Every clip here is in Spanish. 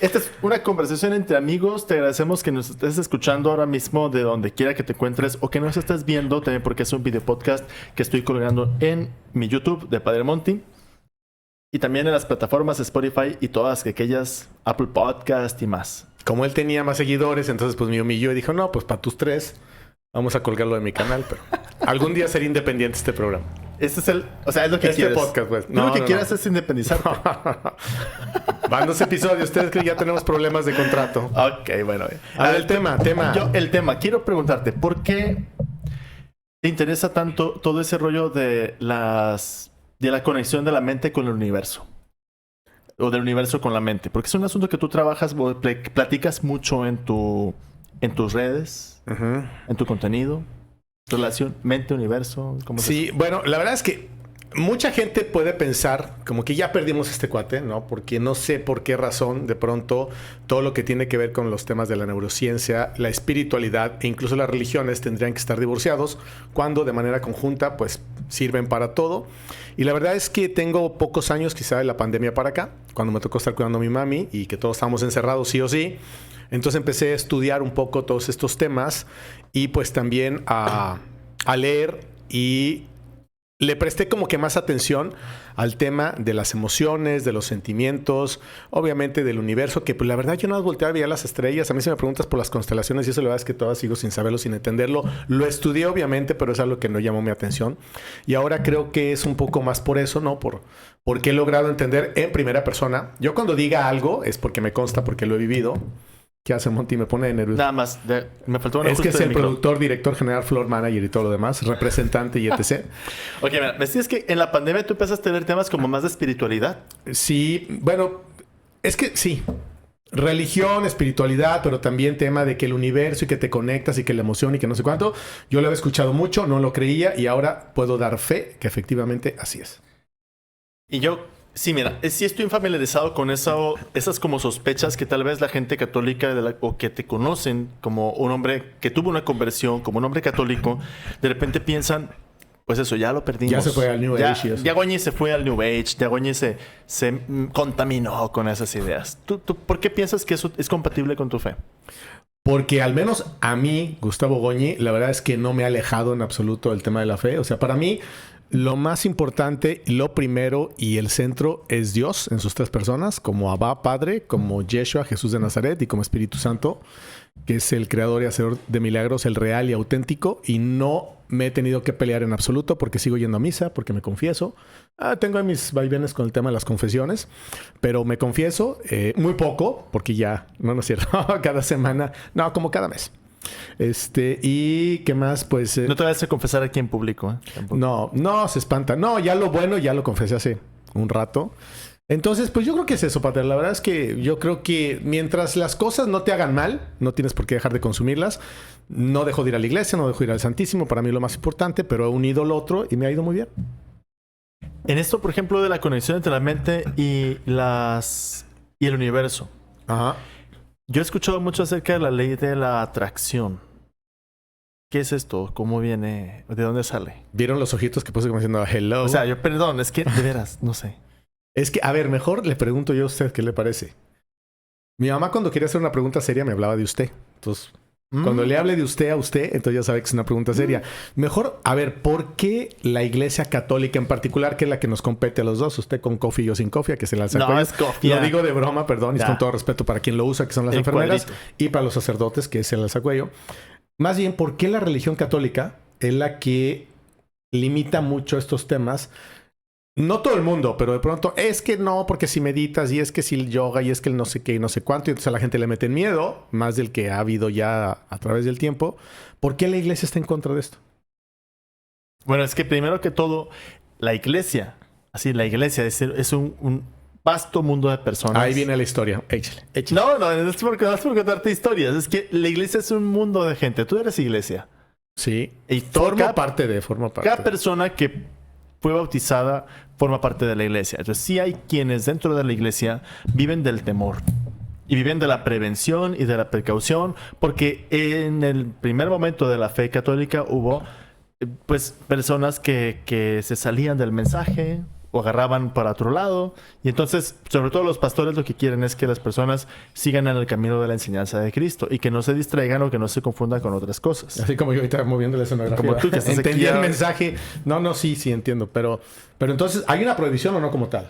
Esta es una conversación entre amigos. Te agradecemos que nos estés escuchando ahora mismo de donde quiera que te encuentres o que nos estés viendo también porque es un video podcast que estoy colgando en mi YouTube de Padre Monty y también en las plataformas Spotify y todas aquellas, Apple Podcast y más. Como él tenía más seguidores, entonces pues me humilló y dijo, no, pues para tus 3 vamos a colgarlo de mi canal, pero algún día será independiente este programa. Este es o sea, es lo que quieres. Podcast, pues. No, lo que quieras es independizarte. Van 2 episodios. Ustedes creen que ya tenemos problemas de contrato. Ok, bueno. A ver, el tema. El tema. Quiero preguntarte, ¿por qué te interesa tanto todo ese rollo de la conexión de la mente con el universo? O del universo con la mente. Porque es un asunto que tú trabajas, platicas mucho en tus redes, en tu contenido. Relación mente-universo. Sí, bueno, la verdad es que mucha gente puede pensar como que ya perdimos este cuate, ¿no? Porque no sé por qué razón de pronto todo lo que tiene que ver con los temas de la neurociencia, la espiritualidad e incluso las religiones tendrían que estar divorciados cuando de manera conjunta pues sirven para todo. Y la verdad es que tengo pocos años quizá de la pandemia para acá, cuando me tocó estar cuidando a mi mami y que todos estábamos encerrados sí o sí. Entonces empecé a estudiar un poco todos estos temas y pues también a leer y le presté como que más atención al tema de las emociones, de los sentimientos, obviamente del universo, que pues la verdad yo no volteaba a ver las estrellas. A mí si me preguntas por las constelaciones y eso la verdad es que todavía sigo sin saberlo, sin entenderlo. Lo estudié obviamente, pero es algo que no llamó mi atención. Y ahora creo que es un poco más por eso, ¿no? Porque he logrado entender en primera persona. Yo cuando diga algo es porque me consta, porque lo he vivido. ¿Qué hace Monty? Me pone nervioso. Nada más. Me faltó una. Es que es el productor, director general, floor manager y todo lo demás, representante y etc. Ok, mira, me decías que en la pandemia tú empezaste a tener temas como más de espiritualidad. Sí, bueno, es que sí. Religión, espiritualidad, pero también tema de que el universo y que te conectas y que la emoción y que no sé cuánto. Yo lo había escuchado mucho, no lo creía y ahora puedo dar fe que efectivamente así es. Y yo... Sí, mira, sí estoy familiarizado con esas como sospechas que tal vez la gente católica o que te conocen como un hombre que tuvo una conversión, como un hombre católico, de repente piensan, pues eso, ya lo perdimos. Ya se fue al New Age. Ya Goñi se fue al New Age, ya Goñi se contaminó con esas ideas. ¿Tú por qué piensas que eso es compatible con tu fe? Porque al menos a mí, Gustavo Goñi, la verdad es que no me ha alejado en absoluto del tema de la fe. O sea, para mí... Lo más importante, lo primero y el centro es Dios en sus 3 personas, como Abba, Padre, como Yeshua, Jesús de Nazaret y como Espíritu Santo, que es el creador y hacedor de milagros, el real y auténtico. Y no me he tenido que pelear en absoluto porque sigo yendo a misa, porque me confieso. Tengo mis vaivenes con el tema de las confesiones, pero me confieso muy poco, porque ya, no es cierto, cada semana, no, como cada mes. Y qué más, pues... no te vayas a confesar aquí en público, No, se espanta. No, ya lo bueno ya lo confesé hace un rato. Entonces, pues yo creo que es eso, Pater. La verdad es que yo creo que mientras las cosas no te hagan mal, no tienes por qué dejar de consumirlas. No dejo de ir a la iglesia, no dejo de ir al Santísimo, para mí lo más importante, pero he unido lo otro y me ha ido muy bien. En esto, por ejemplo, de la conexión entre la mente y el universo. Ajá. Yo he escuchado mucho acerca de la ley de la atracción. ¿Qué es esto? ¿Cómo viene? ¿De dónde sale? ¿Vieron los ojitos que puse como diciendo hello? O sea, perdón, es que de veras, no sé. Es que, a ver, mejor le pregunto yo a usted qué le parece. Mi mamá cuando quería hacer una pregunta seria me hablaba de usted. Entonces, cuando le hable de usted a usted, entonces ya sabe que es una pregunta seria. Mejor, a ver, ¿por qué la Iglesia Católica en particular, que es la que nos compete a los dos, usted con coffee y yo sin coffee, que es el alzacuello? No, es coffee. Lo digo de broma, perdón, y con todo respeto para quien lo usa, que son las enfermeras, y para los sacerdotes, que es el alzacuello. Más bien, ¿por qué la religión católica es la que limita mucho estos temas? No todo el mundo, pero de pronto es que no, porque si meditas y es que si el yoga y es que el no sé qué y no sé cuánto, y entonces a la gente le mete miedo, más del que ha habido ya a través del tiempo. ¿Por qué la iglesia está en contra de esto? Bueno, es que primero que todo, la iglesia es un vasto mundo de personas. Ahí viene la historia. Échale. No es por contarte historias. Es que la iglesia es un mundo de gente. Tú eres iglesia. Sí. Y forma parte. Cada persona que fue bautizada forma parte de la iglesia. Entonces sí hay quienes dentro de la iglesia viven del temor. Y viven de la prevención y de la precaución. Porque en el primer momento de la fe católica hubo pues personas que se salían del mensaje. o agarraban para otro lado. Y entonces, sobre todo los pastores lo que quieren es que las personas sigan en el camino de la enseñanza de Cristo y que no se distraigan o que no se confundan con otras cosas. Así como yo ahorita moviendo la escenografía. Como tú que estás entendí aquí el mensaje. No, sí entiendo. Pero entonces, ¿hay una prohibición o no como tal?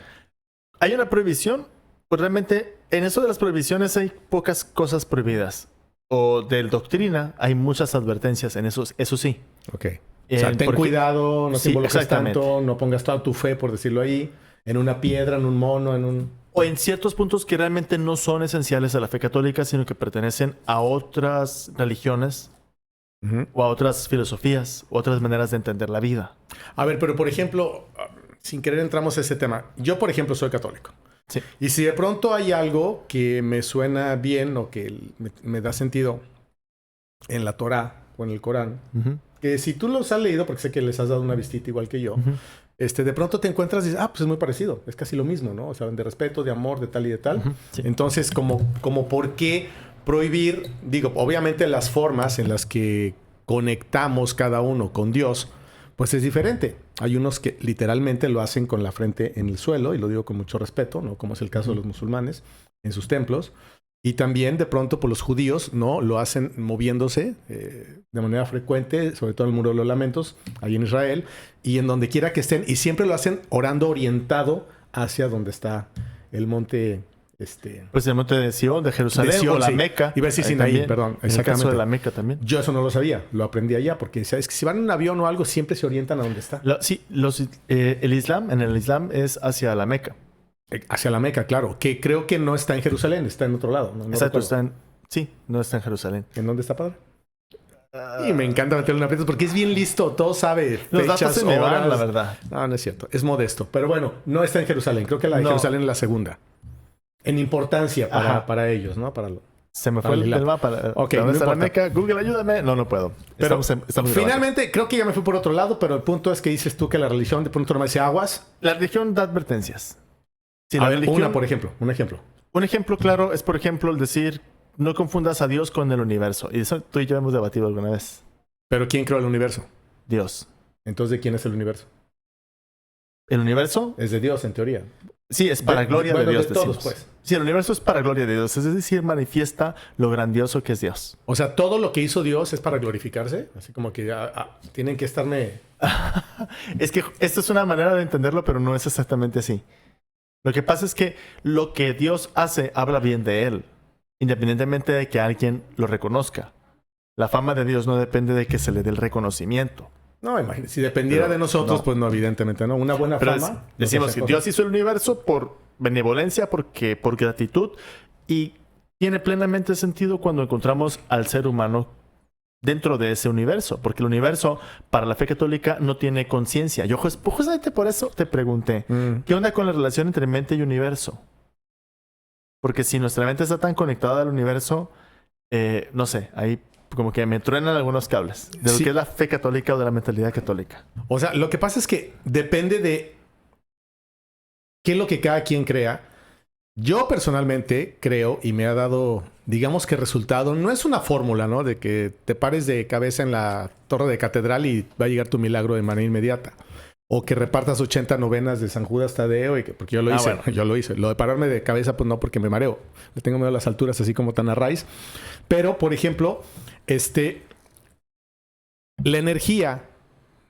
¿Hay una prohibición? Pues realmente en eso de las prohibiciones hay pocas cosas prohibidas. O de doctrina hay muchas advertencias en eso sí. Ok. O sea, ten cuidado, no te involucres tanto, no pongas toda tu fe, por decirlo ahí, en una piedra, en un mono, en un... O en ciertos puntos que realmente no son esenciales a la fe católica, sino que pertenecen a otras religiones o a otras filosofías, otras maneras de entender la vida. A ver, pero por ejemplo, sin querer entramos a ese tema. Yo, por ejemplo, soy católico. Sí. Y si de pronto hay algo que me suena bien o que me da sentido en la Torá o en el Corán, que si tú los has leído, porque sé que les has dado una vistita igual que yo, de pronto te encuentras y dices, pues es muy parecido, es casi lo mismo, ¿no? O sea, de respeto, de amor, de tal y de tal. Sí. Entonces, como ¿por qué prohibir? Digo, obviamente las formas en las que conectamos cada uno con Dios, pues es diferente. Hay unos que literalmente lo hacen con la frente en el suelo, y lo digo con mucho respeto, ¿no? Como es el caso de los musulmanes en sus templos. Y también de pronto por los judíos, ¿no? Lo hacen moviéndose de manera frecuente, sobre todo en el Muro de los Lamentos, ahí en Israel, y en donde quiera que estén. Y siempre lo hacen orando orientado hacia donde está el monte... Pues el monte de Sion, de Jerusalén, de Sion, o la Meca. Iba a decir Sinaí, perdón. En el caso de la Meca también. Yo eso no lo sabía, lo aprendí allá, porque es que si van en un avión o algo, siempre se orientan a donde está. Sí, el Islam, en el Islam es hacia la Meca. Hacia la Meca, claro. Que creo que no está en Jerusalén, está en otro lado. No exacto, no está en Jerusalén. ¿En dónde está, padre? Y me encanta meterle una aprietos porque es bien listo, todo sabe. Los datos se me van, la verdad. No es cierto, es modesto. Pero bueno, no está en Jerusalén. Creo que la de Jerusalén es la segunda. En importancia para ellos, ¿no? Se me fue el mapa. Ok, no está la Meca? Google, ayúdame. No puedo. Pero estamos finalmente, creo que ya me fui por otro lado, pero el punto es que dices tú que la religión de pronto no me dice aguas. La religión da advertencias. Sí, a ver, religión, por ejemplo, un ejemplo. Un ejemplo claro es, por ejemplo, el decir, no confundas a Dios con el universo. Y eso tú y yo hemos debatido alguna vez. ¿Pero quién creó el universo? Dios. Entonces, ¿de quién es el universo? ¿El universo? Es de Dios, en teoría. Sí, es para gloria de Dios, de todos, pues. Sí, el universo es para gloria de Dios. Es decir, manifiesta lo grandioso que es Dios. O sea, todo lo que hizo Dios es para glorificarse. Así como que tienen que estarme... Es que esto es una manera de entenderlo, pero no es exactamente así. Lo que pasa es que lo que Dios hace habla bien de Él, independientemente de que alguien lo reconozca. La fama de Dios no depende de que se le dé el reconocimiento. No, imagínate, si dependiera de nosotros, pues no, evidentemente, ¿no? Una buena fama. Decimos que Dios hizo el universo por benevolencia, por gratitud, y tiene plenamente sentido cuando encontramos al ser humano dentro de ese universo, porque el universo para la fe católica no tiene conciencia. Yo justamente por eso te pregunté, ¿qué onda con la relación entre mente y universo? Porque si nuestra mente está tan conectada al universo, no sé, ahí como que me truenan algunos cables de lo que es la fe católica o de la mentalidad católica. O sea, lo que pasa es que depende de qué es lo que cada quien crea. Yo personalmente creo, y me ha dado, digamos que resultado, no es una fórmula, ¿no? De que te pares de cabeza en la torre de catedral y va a llegar tu milagro de manera inmediata. O que repartas 80 novenas de San Judas Tadeo, porque yo lo hice. Bueno. Yo lo hice. Lo de pararme de cabeza, pues no, porque me mareo. Le tengo miedo a las alturas, así como tan a raíz. Pero, por ejemplo, la energía,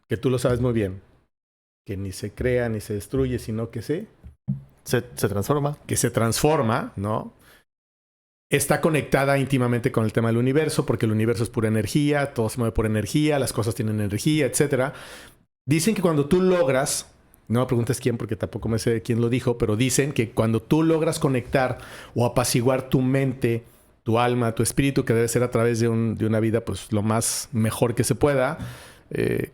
que tú lo sabes muy bien, que ni se crea ni se destruye, sino que se transforma. Que se transforma, ¿no? Está conectada íntimamente con el tema del universo, porque el universo es pura energía, todo se mueve por energía, las cosas tienen energía, etcétera. Dicen que cuando tú logras, no me preguntes quién porque tampoco me sé quién lo dijo, pero dicen que cuando tú logras conectar o apaciguar tu mente, tu alma, tu espíritu, que debe ser a través de una vida pues lo más mejor que se pueda,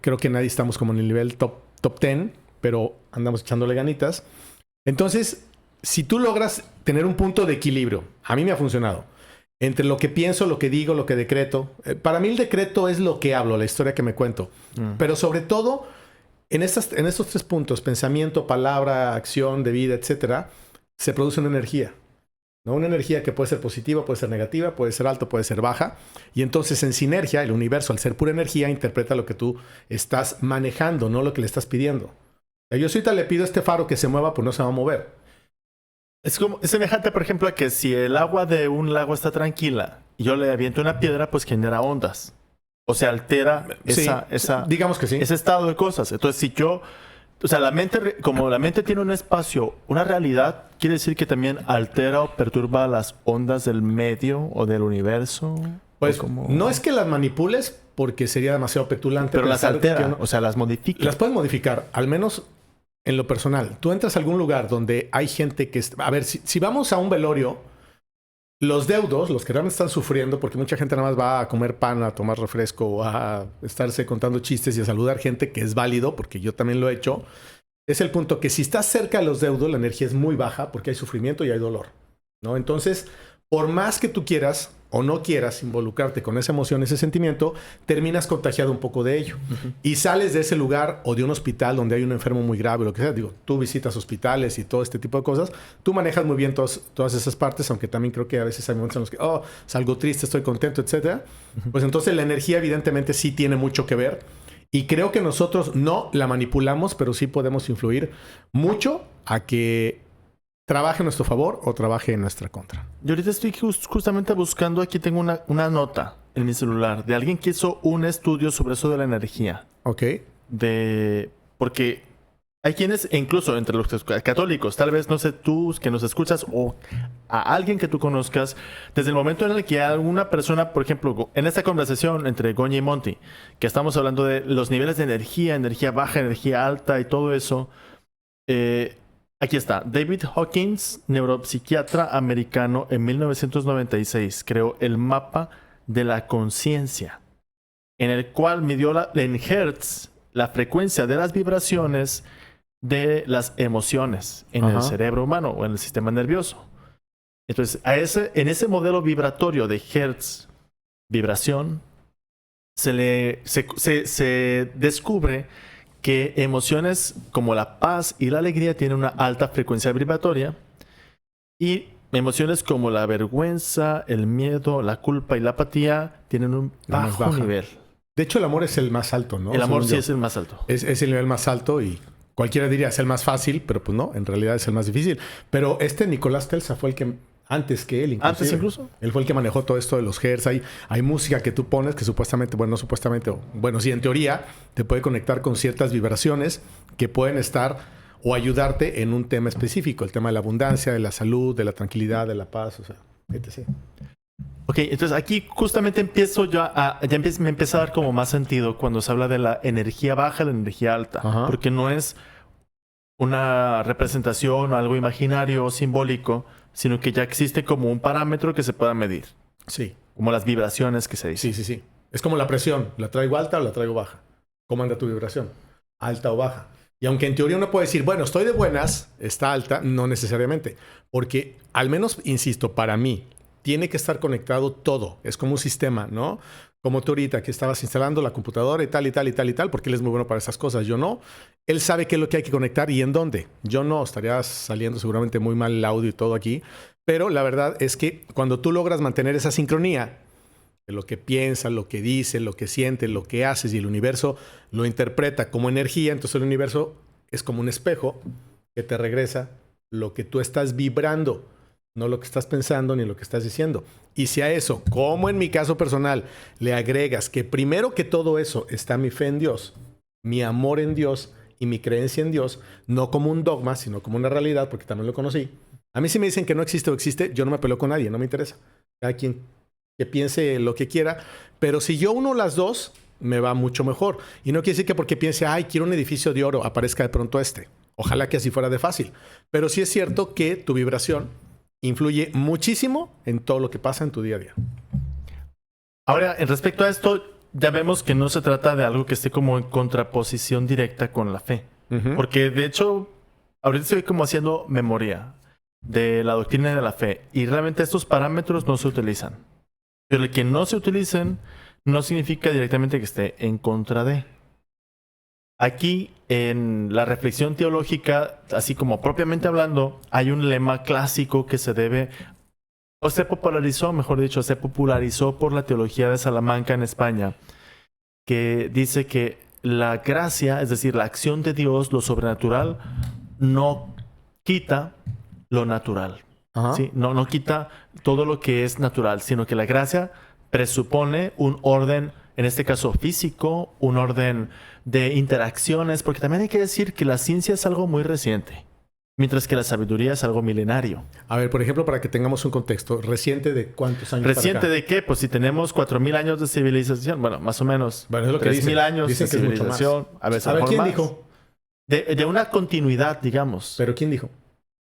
creo que nadie estamos como en el nivel top 10, pero andamos echándole ganitas. Entonces, si tú logras tener un punto de equilibrio, a mí me ha funcionado, entre lo que pienso, lo que digo, lo que decreto. Para mí el decreto es lo que hablo, la historia que me cuento. Pero sobre todo, en estos 3 puntos, pensamiento, palabra, acción de vida, etcétera, se produce una energía. ¿No? Una energía que puede ser positiva, puede ser negativa, puede ser alta, puede ser baja. Y entonces en sinergia, el universo, al ser pura energía, interpreta lo que tú estás manejando, no lo que le estás pidiendo. Yo ahorita le pido a este faro que se mueva, pues no se va a mover. Es semejante, por ejemplo, a que si el agua de un lago está tranquila y yo le aviento una piedra, pues genera ondas. O sea, altera digamos que sí. ese estado de cosas. Entonces, si yo... O sea, como la mente tiene un espacio, una realidad, quiere decir que también altera o perturba las ondas del medio o del universo. Pues no es que las manipules porque sería demasiado petulante. Pero las altera, o sea, las modifica. Las puedes modificar, al menos en lo personal. Tú entras a algún lugar donde hay gente que... A ver, si vamos a un velorio, los deudos, los que realmente están sufriendo, porque mucha gente nada más va a comer pan, a tomar refresco, a estarse contando chistes y a saludar gente, que es válido, porque yo también lo he hecho, es el punto que si estás cerca de los deudos, la energía es muy baja porque hay sufrimiento y hay dolor, ¿no? Entonces, por más que tú quieras o no quieras involucrarte con esa emoción, ese sentimiento, terminas contagiado un poco de ello. Y sales de ese lugar o de un hospital donde hay un enfermo muy grave, lo que sea. Digo, tú visitas hospitales y todo este tipo de cosas. Tú manejas muy bien todas esas partes, aunque también creo que a veces hay momentos en los que, salgo triste, estoy contento, etcétera. Pues entonces la energía evidentemente sí tiene mucho que ver. Y creo que nosotros no la manipulamos, pero sí podemos influir mucho a que trabaje en nuestro favor o trabaje en nuestra contra. Yo ahorita estoy justamente buscando, aquí tengo una nota en mi celular de alguien que hizo un estudio sobre eso de la energía. Ok. Porque hay quienes, incluso entre los católicos, tal vez, no sé, tú que nos escuchas o a alguien que tú conozcas, desde el momento en el que alguna persona, por ejemplo, en esta conversación entre Goñi y Monty, que estamos hablando de los niveles de energía baja, energía alta y todo eso, aquí está. David Hawkins, neuropsiquiatra americano, en 1996 creó el mapa de la conciencia, en el cual midió en hertz la frecuencia de las vibraciones de las emociones en el cerebro humano o en el sistema nervioso. Entonces, en ese modelo vibratorio de hertz, vibración, se descubre que emociones como la paz y la alegría tienen una alta frecuencia vibratoria y emociones como la vergüenza, el miedo, la culpa y la apatía tienen un bajo nivel. De hecho, el amor es el más alto, ¿no? El amor sí es el más alto. Es el nivel más alto y cualquiera diría es el más fácil, pero pues no, en realidad es el más difícil. Pero Nicolás Tesla fue el que... Antes que él, inclusive. ¿Antes incluso? Él fue el que manejó todo esto de los hertz. Hay música que tú pones que supuestamente, bueno, no supuestamente, bueno, sí, en teoría, te puede conectar con ciertas vibraciones que pueden estar o ayudarte en un tema específico. El tema de la abundancia, de la salud, de la tranquilidad, de la paz, o sea, etc. Ok, entonces aquí justamente me empieza a dar como más sentido cuando se habla de la energía baja y la energía alta. Ajá. Porque no es una representación o algo imaginario o simbólico, sino que ya existe como un parámetro que se pueda medir. Sí. Como las vibraciones que se dicen. Sí. Es como la presión. ¿La traigo alta o la traigo baja? ¿Cómo anda tu vibración? ¿Alta o baja? Y aunque en teoría uno puede decir, bueno, estoy de buenas, está alta, no necesariamente. Porque, al menos, insisto, para mí, tiene que estar conectado todo. Es como un sistema, ¿no? Como tú ahorita que estabas instalando la computadora y tal, porque él es muy bueno para esas cosas. Yo no. Él sabe qué es lo que hay que conectar y en dónde. Yo no. Estaría saliendo seguramente muy mal el audio y todo aquí. Pero la verdad es que cuando tú logras mantener esa sincronía de lo que piensas, lo que dices, lo que sientes, lo que haces y el universo lo interpreta como energía, entonces el universo es como un espejo que te regresa lo que tú estás vibrando, no lo que estás pensando ni lo que estás diciendo. Y si a eso, como en mi caso personal, le agregas que primero que todo eso está mi fe en Dios, mi amor en Dios y mi creencia en Dios, no como un dogma, sino como una realidad, porque también lo conocí. A mí si me dicen que no existe o existe, yo no me peleo con nadie, no me interesa. Cada quien que piense lo que quiera, pero si yo uno las dos, me va mucho mejor. Y no quiere decir que porque piense, quiero un edificio de oro, aparezca de pronto este. Ojalá que así fuera de fácil. Pero sí es cierto que tu vibración influye muchísimo en todo lo que pasa en tu día a día. Ahora, en respecto a esto, ya vemos que no se trata de algo que esté como en contraposición directa con la fe. Porque, de hecho, ahorita estoy como haciendo memoria de la doctrina de la fe. Y realmente estos parámetros no se utilizan. Pero el que no se utilicen no significa directamente que esté en contra de. Aquí, en la reflexión teológica, así como propiamente hablando, hay un lema clásico que se debe, o se popularizó, mejor dicho, se popularizó por la teología de Salamanca en España, que dice que la gracia, es decir, la acción de Dios, lo sobrenatural, no quita lo natural. ¿Sí? No quita todo lo que es natural, sino que la gracia presupone un orden, en este caso físico, un orden de interacciones, porque también hay que decir que la ciencia es algo muy reciente, mientras que la sabiduría es algo milenario. A ver, por ejemplo, para que tengamos un contexto, ¿reciente de cuántos años? ¿Reciente de qué? Pues si tenemos 4,000 años de civilización, bueno, más o menos. Bueno, es lo que 3,000 años dicen de que es mucho civilización. más. A ver, ¿quién dijo? De una continuidad, digamos. ¿Pero quién dijo?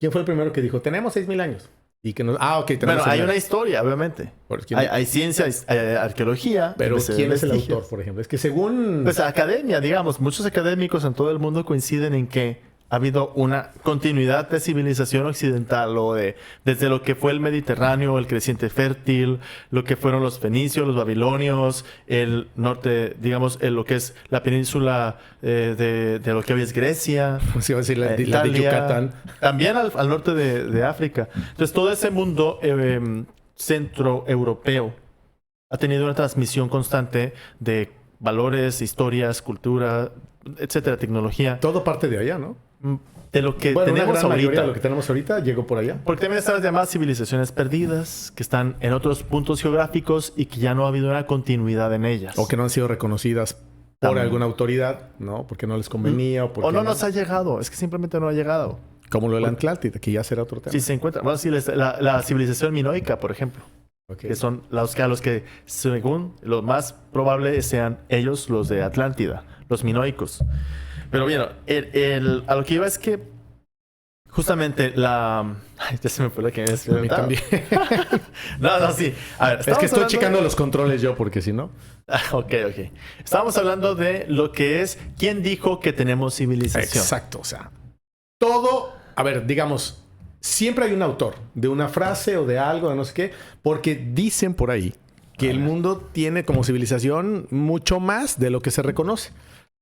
¿Quién fue el primero que dijo, tenemos 6,000 años? Y que nos... ok, tenemos Bueno, hay 6,000 una años. historia, obviamente. Hay ciencia, hay arqueología. Pero ¿quién es el vestigios. autor, por ejemplo? Es que según... Pues academia, digamos. Muchos académicos en todo el mundo coinciden en que ha habido una continuidad de civilización occidental desde lo que fue el Mediterráneo, el creciente fértil, lo que fueron los fenicios, los babilonios, el norte, digamos, lo que es la península de lo que hoy es Grecia. Se iba a decir la de Italia, Yucatán. También al norte de África. Entonces, todo ese mundo centroeuropeo ha tenido una transmisión constante de valores, historias, cultura, etcétera, tecnología. Todo parte de allá, ¿no? De lo que Bueno, tenemos una gran mayoría ahorita. de lo que tenemos ahorita llegó por allá. Porque también están las llamadas civilizaciones perdidas, que están en otros puntos geográficos y que ya no ha habido una continuidad en ellas. O que no han sido reconocidas por También. alguna autoridad, ¿no? Porque no les convenía o porque... O no nos ha llegado, es que simplemente no ha llegado. Como lo del Atlántida, que ya será otro tema. Si se encuentra, bueno, sí, la civilización minoica, por ejemplo, Okay. que son a los que, según lo más probable, sean ellos los de Atlántida, los minoicos. Pero bien, a lo que iba es que justamente Ay, ya se me fue la que me habías A mí preguntado. también. No, sí. A ver, Es que estoy checando los controles yo, porque si no... Ok. Estábamos hablando de lo que es quién dijo que tenemos civilización. Exacto, o sea, todo, a ver, digamos, siempre hay un autor de una frase o de algo, de no sé qué, porque dicen por ahí que el mundo tiene como civilización mucho más de lo que se reconoce.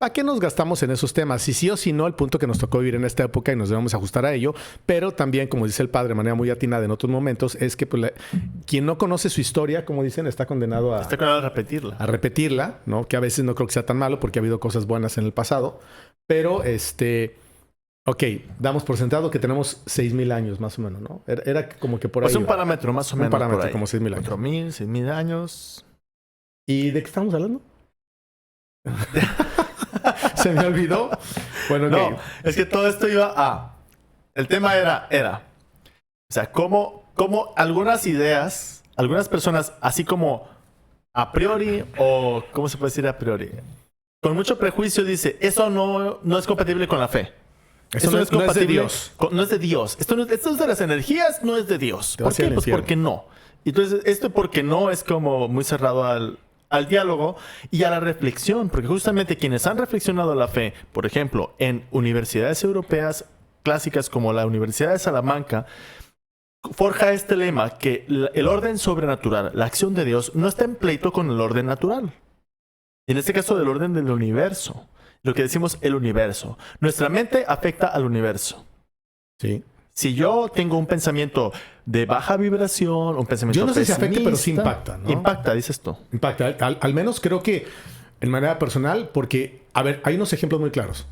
¿Para qué nos gastamos en esos temas? Si sí o si no, el punto que nos tocó vivir en esta época y nos debemos ajustar a ello, pero también, como dice el padre de manera muy atinada en otros momentos, es que pues, quien no conoce su historia, como dicen, está condenado a repetirla. A repetirla, ¿no? Que a veces no creo que sea tan malo porque ha habido cosas buenas en el pasado, pero ok, damos por sentado que tenemos 6,000 años más o menos, ¿no? Era como que por ahí. Pues un parámetro más o menos. Un parámetro por ahí. como 6,000 años. 4,000, 6,000 años. ¿Y de qué estamos hablando? Se me olvidó. Bueno, No, ok. es que todo esto iba a... El tema era... O sea, cómo algunas ideas, algunas personas, así como a priori, o ¿cómo se puede decir a priori? Con mucho prejuicio dice, eso no es compatible con la fe. Eso no es de Dios. No es de Dios. Esto es de las energías, no es de Dios. Te ¿Por vas a ir qué? al Pues infierno. porque no. Entonces, esto porque no es como muy cerrado al diálogo y a la reflexión, porque justamente quienes han reflexionado la fe, por ejemplo, en universidades europeas clásicas como la Universidad de Salamanca, forja este lema que el orden sobrenatural, la acción de Dios, no está en pleito con el orden natural. En este caso, del orden del universo. Lo que decimos el universo. Nuestra mente afecta al universo. Sí. Si yo tengo un pensamiento de baja vibración, un pensamiento Yo no sé si afecta, pero sí pesimista, impacta, ¿no? Impacta, dices tú. Impacta. Al menos creo que en manera personal, porque, a ver, hay unos ejemplos muy claros.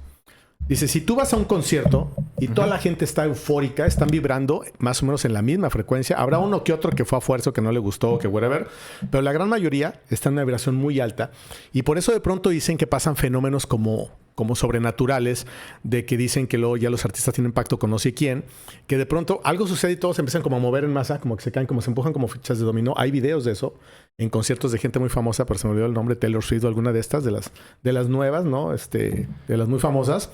Dice, si tú vas a un concierto y toda la gente está eufórica, están vibrando más o menos en la misma frecuencia, habrá uno que otro que fue a fuerza, que no le gustó, que whatever, pero la gran mayoría está en una vibración muy alta y por eso de pronto dicen que pasan fenómenos como sobrenaturales, de que dicen que luego ya los artistas tienen pacto con no sé quién, que de pronto algo sucede y todos se empiezan como a mover en masa, como que se caen, como se empujan como fichas de dominó. Hay videos de eso en conciertos de gente muy famosa, pero se me olvidó el nombre, Taylor Swift o alguna de estas, de las nuevas, ¿no? De las muy famosas.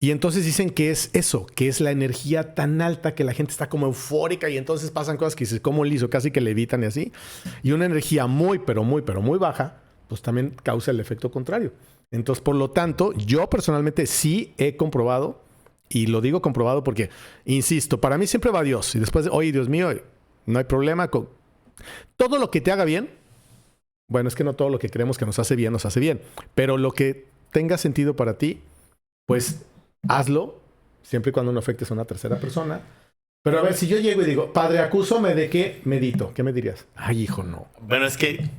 Y entonces dicen que es eso, que es la energía tan alta que la gente está como eufórica y entonces pasan cosas que dices, como liso, casi que levitan y así. Y una energía muy, pero muy baja, pues también causa el efecto contrario. Entonces, por lo tanto, yo personalmente sí he comprobado, y lo digo comprobado porque, insisto, para mí siempre va Dios. Y después, oye, Dios mío, no hay problema con todo lo que te haga bien. Bueno, es que no todo lo que creemos que nos hace bien, pero lo que tenga sentido para ti, pues hazlo, siempre y cuando no afectes a una tercera persona. Pero a ver, si yo llego y digo, padre, acúsame de que medito, ¿qué me dirías? Ay, hijo, no. Bueno, es que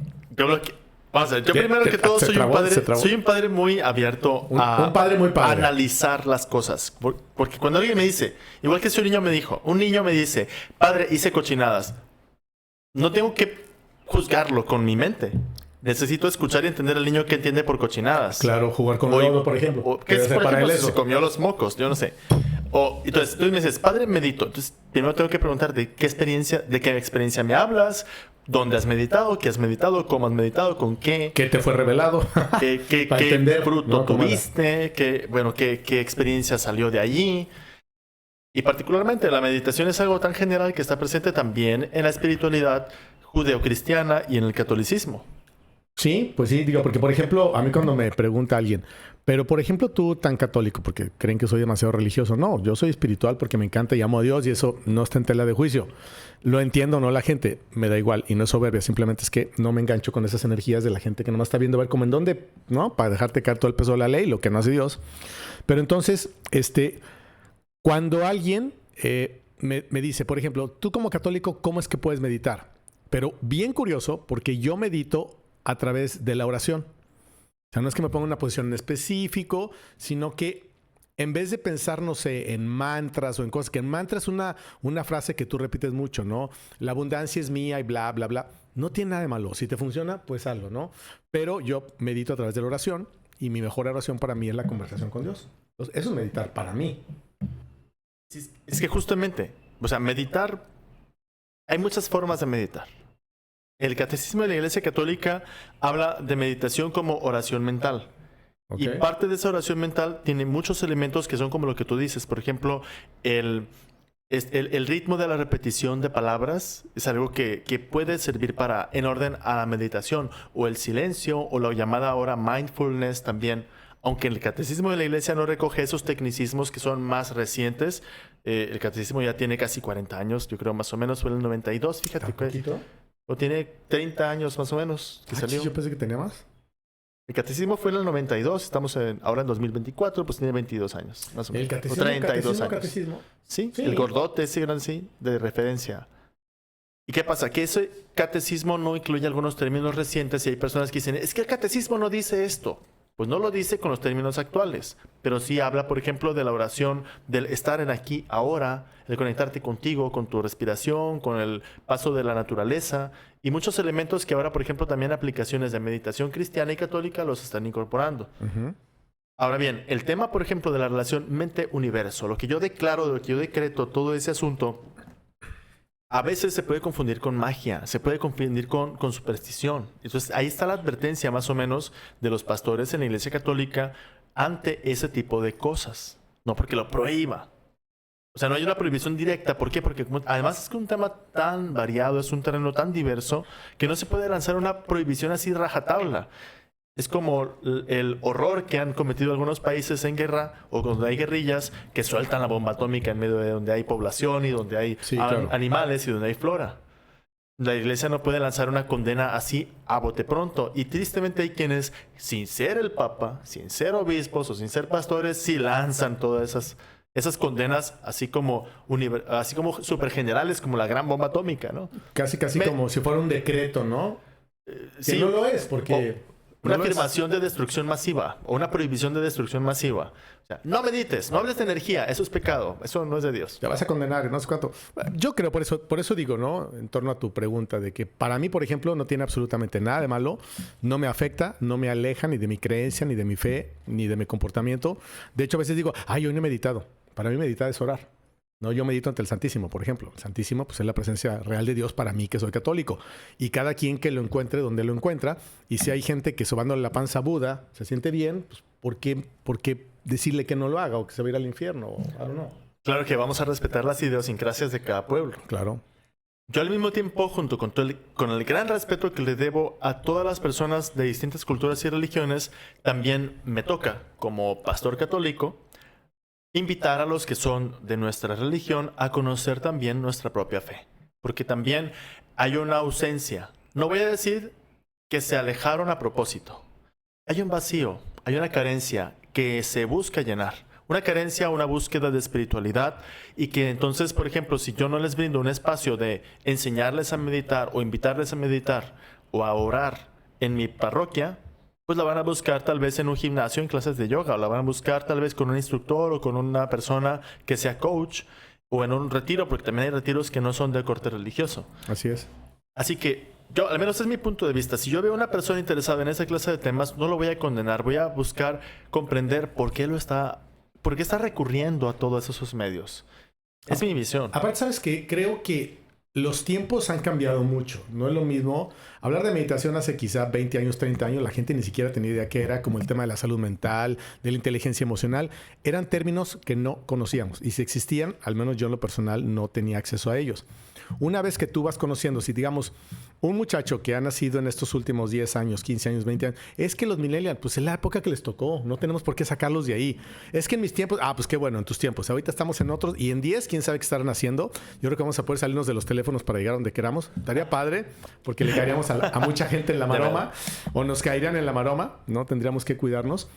Vamos a ver, yo primero que todo soy un padre muy abierto un padre muy padre. a analizar las cosas. Porque cuando alguien me dice, igual que si un niño me dice, padre, hice cochinadas, no tengo que juzgarlo con mi mente. Necesito escuchar y entender al niño que entiende por cochinadas. Claro, jugar con lodo, por ejemplo. ¿Qué es para él eso? Se comió los mocos, yo no sé. Entonces tú me dices, padre, medito. Entonces primero tengo que preguntar de qué experiencia me hablas, dónde has meditado, qué has meditado, cómo has meditado, con qué. ¿Qué te fue revelado? ¿Qué fruto tuviste? ¿Qué experiencia salió de allí? Y particularmente la meditación es algo tan general que está presente también en la espiritualidad judeocristiana y en el catolicismo. Sí, pues sí, digo, porque por ejemplo, a mí cuando me pregunta alguien, pero por ejemplo tú tan católico, porque creen que soy demasiado religioso, no, yo soy espiritual porque me encanta y amo a Dios y eso no está en tela de juicio. Lo entiendo, no la gente, me da igual y no es soberbia, simplemente es que no me engancho con esas energías de la gente que nomás está viendo a ver como en dónde, ¿no? Para dejarte caer todo el peso de la ley, lo que no hace Dios. Pero entonces, cuando alguien me dice, por ejemplo, tú como católico, ¿cómo es que puedes meditar? Pero bien curioso, porque yo medito a través de la oración. O sea, no es que me ponga en una posición en específico, sino que en vez de pensar, no sé, en mantras o en cosas, que en mantras es una frase que tú repites mucho, ¿no? La abundancia es mía y bla, bla, bla. No tiene nada de malo. Si te funciona, pues hazlo, ¿no? Pero yo medito a través de la oración y mi mejor oración para mí es la conversación con Dios. Entonces, eso es meditar para mí. Es que justamente, o sea, meditar, hay muchas formas de meditar. El catecismo de la Iglesia Católica habla de meditación como oración mental. Okay. Y parte de esa oración mental tiene muchos elementos que son como lo que tú dices. Por ejemplo, el ritmo de la repetición de palabras es algo que puede servir en orden a la meditación. O el silencio, o la llamada ahora mindfulness también. Aunque el catecismo de la Iglesia no recoge esos tecnicismos que son más recientes. El catecismo ya tiene casi 40 años, yo creo más o menos, fue en el 92, fíjate. ¿Poquito? O tiene 30 años más o menos que salió. Yo pensé que tenía más. El catecismo fue en el 92, estamos ahora en 2024, pues tiene 22 años, más o menos. ¿El catecismo? O 32 años. ¿Catecismo? Sí, el gordote, ese gran sí, de referencia. ¿Y qué pasa? Que ese catecismo no incluye algunos términos recientes y hay personas que dicen, es que el catecismo no dice esto. Pues no lo dice con los términos actuales, pero sí habla, por ejemplo, de la oración, del estar en aquí, ahora, el conectarte contigo, con tu respiración, con el paso de la naturaleza y muchos elementos que ahora, por ejemplo, también aplicaciones de meditación cristiana y católica los están incorporando. Uh-huh. Ahora bien, el tema, por ejemplo, de la relación mente-universo, lo que yo declaro, lo que yo decreto, todo ese asunto, a veces se puede confundir con magia, se puede confundir con superstición. Entonces, ahí está la advertencia más o menos de los pastores en la Iglesia Católica ante ese tipo de cosas. No porque lo prohíba. O sea, no hay una prohibición directa. ¿Por qué? Porque además es que un tema tan variado, es un terreno tan diverso, que no se puede lanzar una prohibición así rajatabla. Es como el horror que han cometido algunos países en guerra o donde hay guerrillas que sueltan la bomba atómica en medio de donde hay población y donde hay animales y donde hay flora. La Iglesia no puede lanzar una condena así a bote pronto. Y tristemente hay quienes, sin ser el Papa, sin ser obispos o sin ser pastores, sí lanzan todas esas condenas así como super generales como la gran bomba atómica, ¿no? Casi como si fuera un decreto, ¿no? Sí, no lo es porque... Una afirmación de destrucción masiva o una prohibición de destrucción masiva. O sea, no medites, no hables de energía, eso es pecado, eso no es de Dios. Te vas a condenar, no sé cuánto. Yo creo, por eso digo, ¿no? En torno a tu pregunta, de que para mí, por ejemplo, no tiene absolutamente nada de malo, no me afecta, no me aleja ni de mi creencia, ni de mi fe, ni de mi comportamiento. De hecho, a veces digo, yo no he meditado. Para mí meditar es orar. No, yo medito ante el Santísimo, por ejemplo. El Santísimo pues, es la presencia real de Dios para mí, que soy católico. Y cada quien que lo encuentre donde lo encuentra. Y si hay gente que sobándole la panza a Buda se siente bien, pues ¿por qué decirle que no lo haga o que se va a ir al infierno? I don't know. Claro que vamos a respetar las idiosincrasias de cada pueblo. Claro. Yo al mismo tiempo, junto con el gran respeto que le debo a todas las personas de distintas culturas y religiones, también me toca, como pastor católico, invitar a los que son de nuestra religión a conocer también nuestra propia fe. Porque también hay una ausencia. No voy a decir que se alejaron a propósito. Hay un vacío, hay una carencia que se busca llenar. Una carencia, una búsqueda de espiritualidad y que entonces, por ejemplo, si yo no les brindo un espacio de enseñarles a meditar o invitarles a meditar o a orar en mi parroquia, pues la van a buscar tal vez en un gimnasio en clases de yoga, o la van a buscar tal vez con un instructor o con una persona que sea coach, o en un retiro, porque también hay retiros que no son de corte religioso. Así es. Así que yo, al menos es mi punto de vista, si yo veo a una persona interesada en esa clase de temas, no lo voy a condenar, voy a buscar comprender por qué está recurriendo a todos esos medios. Es mi visión. Aparte, ¿sabes qué? Creo que los tiempos han cambiado mucho. No es lo mismo. Hablar de meditación hace quizá 20 años, 30 años, la gente ni siquiera tenía idea qué era, como el tema de la salud mental, de la inteligencia emocional. Eran términos que no conocíamos. Y si existían, al menos yo en lo personal no tenía acceso a ellos. Una vez que tú vas conociendo, si digamos, un muchacho que ha nacido en estos últimos 10 años, 15 años, 20 años, es que los millennials, pues es la época que les tocó, no tenemos por qué sacarlos de ahí. Es que en mis tiempos, pues qué bueno, en tus tiempos, ahorita estamos en otros y en 10, quién sabe qué estarán haciendo. Yo creo que vamos a poder salirnos de los teléfonos para llegar donde queramos. Estaría padre, porque le caeríamos a mucha gente en la maroma, o nos caerían en la maroma, ¿no? Tendríamos que cuidarnos.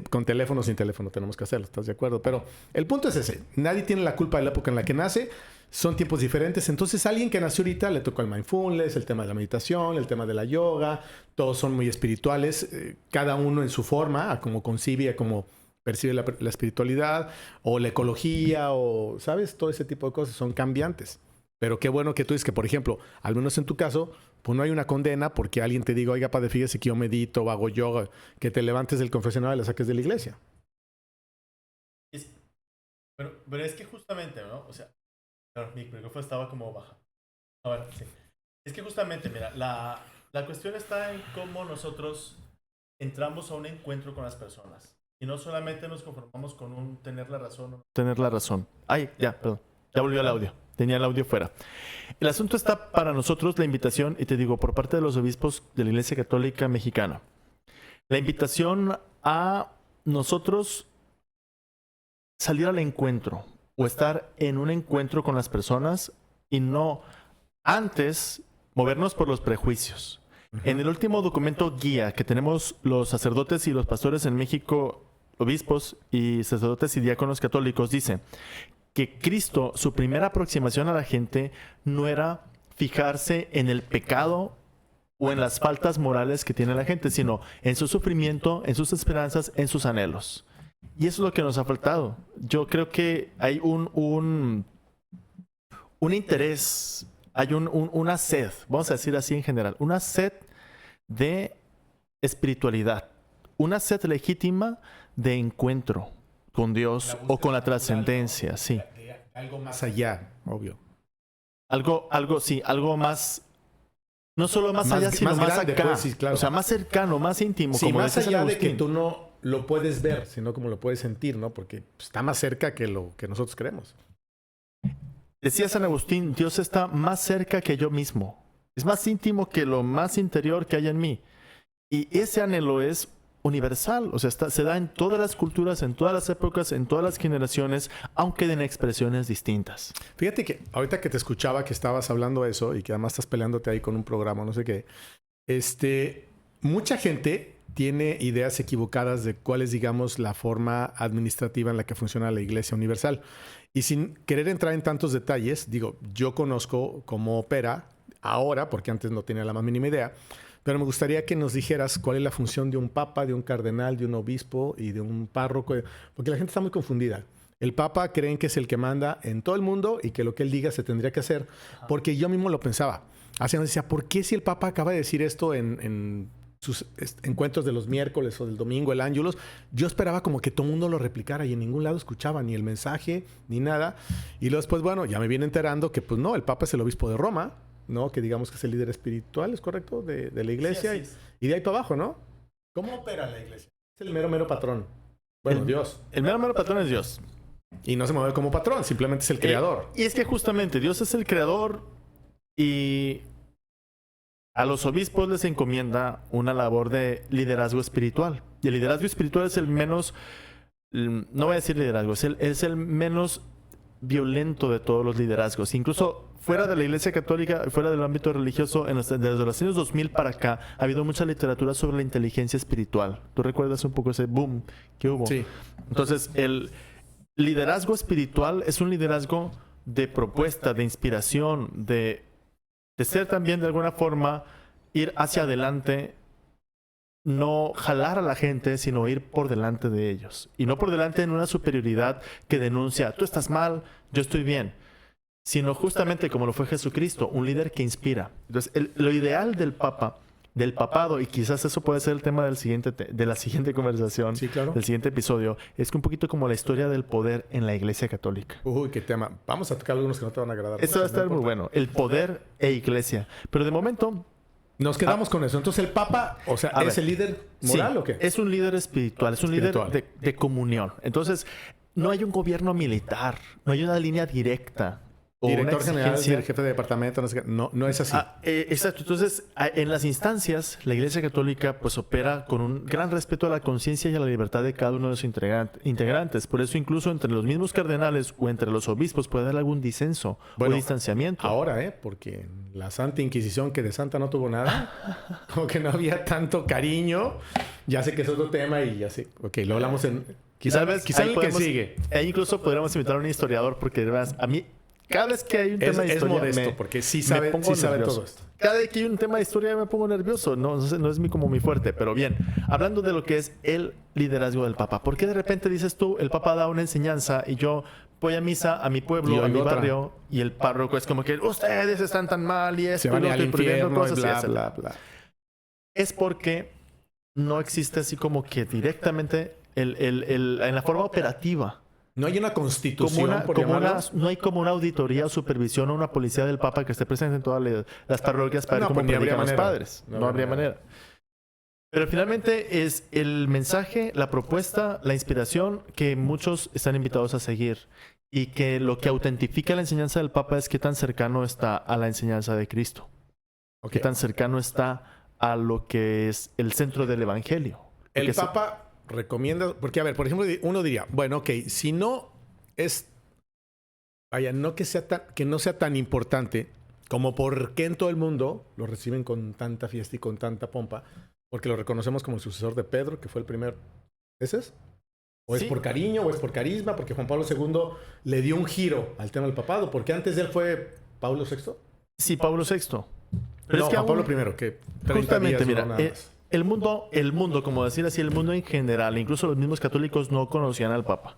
Con teléfono, sin teléfono, tenemos que hacerlo, ¿estás de acuerdo? Pero el punto es ese, nadie tiene la culpa de la época en la que nace. Son tiempos diferentes. Entonces, a alguien que nació ahorita le tocó el mindfulness, el tema de la meditación, el tema de la yoga. Todos son muy espirituales. Cada uno en su forma, a cómo concibe, a cómo percibe la espiritualidad, o la ecología, o, ¿sabes? Todo ese tipo de cosas son cambiantes. Pero qué bueno que tú dices que, por ejemplo, al menos en tu caso, pues no hay una condena porque alguien te diga, oiga, padre, fíjese que yo medito o hago yoga, que te levantes del confesionario y la saques de la iglesia. Pero es que justamente, ¿no? O sea, mi micrófono estaba como baja. Ahora, sí. Es que justamente, mira, la cuestión está en cómo nosotros entramos a un encuentro con las personas. Y no solamente nos conformamos con un tener la razón. Tener la razón. Ay, ya, perdón. Ya volvió el audio. Tenía el audio fuera. El asunto está para nosotros, la invitación, y te digo, por parte de los obispos de la Iglesia Católica Mexicana. La invitación a nosotros salir al encuentro o estar en un encuentro con las personas y no antes movernos por los prejuicios. En el último documento guía que tenemos los sacerdotes y los pastores en México, obispos y sacerdotes y diáconos católicos, dice que Cristo, su primera aproximación a la gente no era fijarse en el pecado o en las faltas morales que tiene la gente, sino en su sufrimiento, en sus esperanzas, en sus anhelos. Y eso es lo que nos ha faltado. Yo creo que hay un interés, hay una sed, vamos a decir así en general, una sed de espiritualidad, una sed legítima de encuentro con Dios o con la trascendencia, sí. Algo más allá, obvio. Algo más, no solo más allá, sino más grande, acá. pues, sí, claro. O sea, más cercano, más íntimo. Sí, como más decía allá San de que Agustín. tú no lo puedes ver, sino como lo puedes sentir, ¿no? Porque está más cerca que lo que nosotros creemos. Decía San Agustín, Dios está más cerca que yo mismo. Es más íntimo que lo más interior que hay en mí. Y ese anhelo es universal. O sea, se da en todas las culturas, en todas las épocas, en todas las generaciones, aunque en expresiones distintas. Fíjate que ahorita que te escuchaba que estabas hablando eso y que además estás peleándote ahí con un programa, no sé qué, mucha gente tiene ideas equivocadas de cuál es, digamos, la forma administrativa en la que funciona la Iglesia Universal. Y sin querer entrar en tantos detalles, digo, yo conozco cómo opera ahora, porque antes no tenía la más mínima idea, pero me gustaría que nos dijeras cuál es la función de un papa, de un cardenal, de un obispo y de un párroco, porque la gente está muy confundida. El papa creen que es el que manda en todo el mundo y que lo que él diga se tendría que hacer, porque yo mismo lo pensaba. Hace años decía, ¿por qué si el papa acaba de decir esto en sus encuentros de los miércoles o del domingo, el Ángelus? Yo esperaba como que todo el mundo lo replicara y en ningún lado escuchaba ni el mensaje ni nada. Y luego después, bueno, ya me viene enterando que pues no, el papa es el obispo de Roma, ¿no? Que digamos que es el líder espiritual, ¿es correcto? De la iglesia. Sí, y de ahí para abajo, ¿no? ¿Cómo opera la iglesia? Es el mero patrón. Bueno, Dios. El mero patrón es Dios. Y no se mueve como patrón, simplemente es el creador. Y es que justamente Dios es el creador y a los obispos les encomienda una labor de liderazgo espiritual. Y el liderazgo espiritual es el menos, no voy a decir liderazgo, es el menos violento de todos los liderazgos. Incluso fuera de la Iglesia Católica, fuera del ámbito religioso, desde los años 2000 para acá, ha habido mucha literatura sobre la inteligencia espiritual. ¿Tú recuerdas un poco ese boom que hubo? Sí. Entonces, el liderazgo espiritual es un liderazgo de propuesta, de inspiración, de ser también de alguna forma ir hacia adelante no jalar a la gente, sino ir por delante de ellos. Y no por delante en una superioridad que denuncia, tú estás mal, yo estoy bien. Sino justamente como lo fue Jesucristo, un líder que inspira. Entonces, lo ideal del Papa, del papado, y quizás eso puede ser el tema de la siguiente conversación, Sí, claro. del siguiente episodio, es que un poquito como la historia del poder en la Iglesia Católica. Uy, qué tema. Vamos a tocar algunos que no te van a agradar. Eso va a estar No muy importa. bueno. El poder e Iglesia. Pero de momento... Nos quedamos con eso. Entonces el Papa, o sea, A ¿es ver. el líder moral Sí, o qué? es un líder espiritual, es un Espiritual. líder de comunión. Entonces, no hay un gobierno militar, no hay una línea directa. O Director una general, exigencia. el jefe de departamento, no sé qué. No, no es así. Exacto. Entonces, en las instancias, la Iglesia Católica pues opera con un gran respeto a la conciencia y a la libertad de cada uno de sus integrantes. Por eso, incluso entre los mismos cardenales o entre los obispos puede haber algún disenso Bueno, o distanciamiento. Ahora, porque en la Santa Inquisición, que de santa no tuvo nada, como que no había tanto cariño. Ya sé que es otro tema y ya sé. Ok, lo hablamos en... Quizá ¿Sabes? quizá Ahí el podemos- que sigue. Ahí incluso podríamos invitar a un historiador porque, de verdad, a mí, cada vez que hay un Es, tema de es historia... modesto, porque sí sabe nervioso. todo esto. Cada vez que hay un tema de historia me pongo nervioso. No es como mi fuerte. Pero bien, hablando de lo que es el liderazgo del Papa. ¿Por qué de repente dices tú, el Papa da una enseñanza y yo voy a misa a mi Y pueblo, a oigo mi otra. barrio, y el párroco es como que ustedes están tan mal y Se esto y van lo al estoy prohibiendo infierno y cosas y bla, etcétera? bla, bla. Es porque no existe así como que directamente en la forma operativa. No hay una constitución, por llamarlo. No hay como una auditoría o supervisión o una policía del Papa que esté presente en todas las parroquias para ver No, cómo pues ni habría predican los manera. padres. No No habría habría manera. Pero finalmente es el mensaje, la propuesta, la inspiración que muchos están invitados a seguir. Y que lo que autentifica la enseñanza del Papa es qué tan cercano está a la enseñanza de Cristo. Ok. Qué tan cercano está a lo que es el centro del Evangelio. El Porque Papa recomienda, porque a ver, por ejemplo, uno diría, bueno, ok, si no es, vaya, no que sea que no sea tan importante como por qué en todo el mundo lo reciben con tanta fiesta y con tanta pompa, porque lo reconocemos como el sucesor de Pedro, que fue el primer. ¿Ese es? ¿O es Sí. por cariño, o es por carisma? Porque Juan Pablo II le dio un giro al tema del papado, porque antes de él fue Pablo VI. Sí, Pablo VI. Pero No, es que Juan Pablo aún- I, que 30 Justamente, días mira, duró nada más. el mundo, como decir así, el mundo en general, incluso los mismos católicos no conocían al Papa.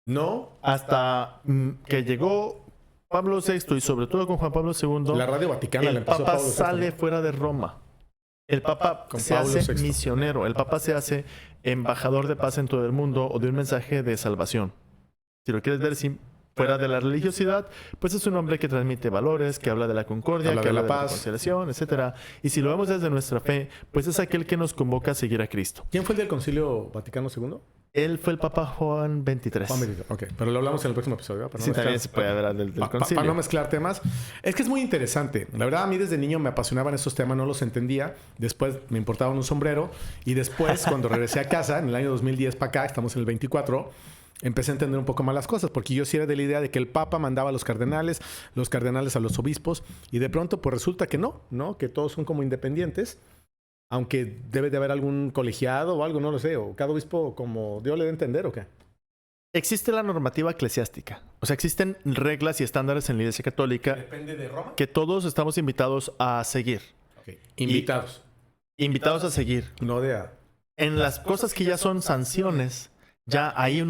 No, Hasta que llegó Pablo VI y sobre todo con Juan Pablo II, la Radio Vaticana la el empezó Papa Pablo VI. sale fuera de Roma. El Papa Con se Pablo hace VI. misionero, el Papa se hace embajador de paz en todo el mundo o de un mensaje de salvación. Si lo quieres ver fuera de la religiosidad, pues es un hombre que transmite valores, que habla de la concordia, Habla que de habla la de la paz. reconciliación, etcétera. Y si lo vemos desde nuestra fe, pues es aquel que nos convoca a seguir a Cristo. ¿Quién fue el del Concilio Vaticano II? Él fue el Papa Juan XXIII. Juan Benito. Ok, pero lo hablamos en el próximo episodio. ¿Verdad? Para no Sí, mezclar- también se puede hablar del concilio. Para no mezclar temas. Es que es muy interesante. La verdad, a mí desde niño me apasionaban estos temas, no los entendía. Después me importaba un sombrero. Y después, cuando regresé a casa, en el año 2010 para acá, estamos en el 24, empecé a entender un poco más las cosas. Porque yo sí era de la idea de que el Papa mandaba a los cardenales a los obispos. Y de pronto, pues resulta que no, que todos son como independientes. Aunque debe de haber algún colegiado o algo, no lo sé. O cada obispo como Dios le dé a entender o qué. Existe la normativa eclesiástica. O sea, existen reglas y estándares en la Iglesia Católica Depende de Roma. que todos estamos invitados a seguir. Ok. Invitados. Invitados a seguir. No de a... En las cosas que ya son sanciones, ya hay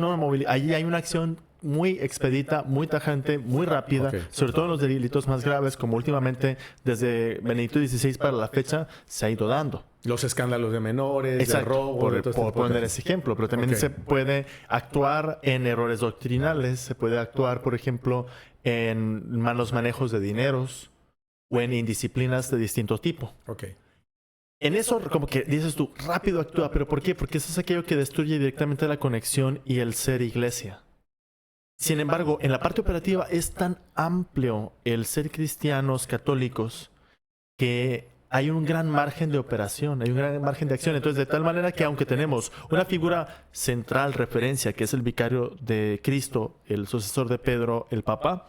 ahí hay una acción muy expedita, muy tajante, muy rápida, Ok. sobre todo en los delitos más graves, como últimamente desde Benedicto XVI para la fecha se ha ido dando. Los escándalos de menores, de Exacto, robo, por, de todo este por tipo de poner cosas. ese ejemplo, pero también Ok. se puede actuar en errores doctrinales, se puede actuar, por ejemplo, en malos manejos de dineros o en indisciplinas de distinto tipo. Ok. En eso, como que dices tú, rápido actúa, pero ¿por qué? Porque eso es aquello que destruye directamente la conexión y el ser iglesia. Sin embargo, en la parte operativa es tan amplio el ser cristianos católicos que hay un gran margen de operación, hay un gran margen de acción. Entonces, de tal manera que aunque tenemos una figura central, referencia, que es el vicario de Cristo, el sucesor de Pedro, el Papa,